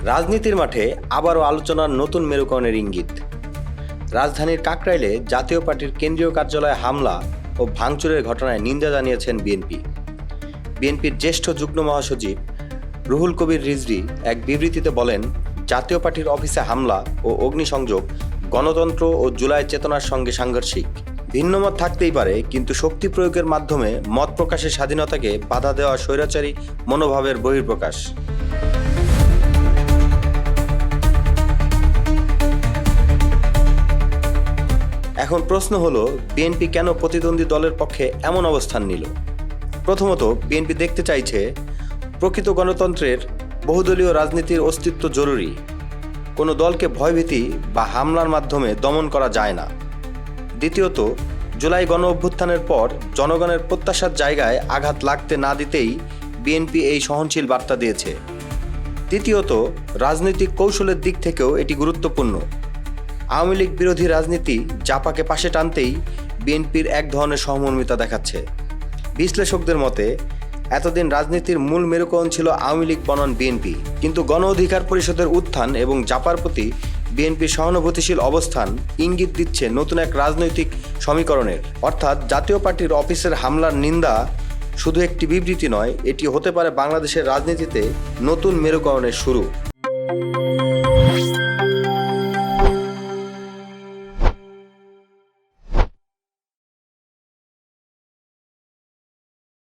রাজনীতির মাঠে আবারও আলোচনার নতুন মেরুকরণের ইঙ্গিত। রাজধানীর কাকরাইলে জাতীয় পার্টির কেন্দ্রীয় কার্যালয়ে হামলা ও ভাঙচুরের ঘটনায় নিন্দা জানিয়েছেন বিএনপির জ্যেষ্ঠ যুগ্ম মহাসচিব রুহুল কবির রিজভী এক বিবৃতিতে বলেন, জাতীয় পার্টির অফিসে হামলা ও অগ্নিসংযোগ গণতন্ত্র ও জুলাই চেতনার সঙ্গে সাংঘর্ষিক। ভিন্নমত থাকতেই পারে, কিন্তু শক্তি প্রয়োগের মাধ্যমে মত প্রকাশের স্বাধীনতাকে বাধা দেওয়া স্বৈরাচারী মনোভাবের বহিঃপ্রকাশ। এখন প্রশ্ন হলো, বিএনপি কেন প্রতিদ্বন্দ্বী দলের পক্ষে এমন অবস্থান নিল? প্রথমত, বিএনপি দেখতে চাইছে প্রকৃত গণতন্ত্রের বহুদলীয় রাজনীতির অস্তিত্ব জরুরি। কোনো দলকে ভয়ভীতি বা হামলার মাধ্যমে দমন করা যায় না। দ্বিতীয়ত, জুলাই গণ অভ্যুত্থানের পর জনগণের প্রত্যাশার জায়গায় আঘাত লাগতে না দিতেই বিএনপি এই সহনশীল বার্তা দিয়েছে। তৃতীয়ত, রাজনৈতিক কৌশলের দিক থেকেও এটি গুরুত্বপূর্ণ। আওয়ামী লীগ বিরোধী রাজনীতি জাপাকে পাশে টানতেই বিএনপির এক ধরনের সহমর্মিতা দেখাচ্ছে। বিশ্লেষকদের মতে, এতদিন রাজনীতির মূল মেরুকরণ ছিল আওয়ামী লীগ বনাম বিএনপি, কিন্তু গণ অধিকার পরিষদের উত্থান এবং জাপার প্রতি বিএনপির সহানুভূতিশীল অবস্থান ইঙ্গিত দিচ্ছে নতুন এক রাজনৈতিক সমীকরণের। অর্থাৎ জাতীয় পার্টির অফিসের হামলার নিন্দা শুধু একটি বিবৃতি নয়, এটি হতে পারে বাংলাদেশের রাজনীতিতে নতুন মেরুকরণের শুরু।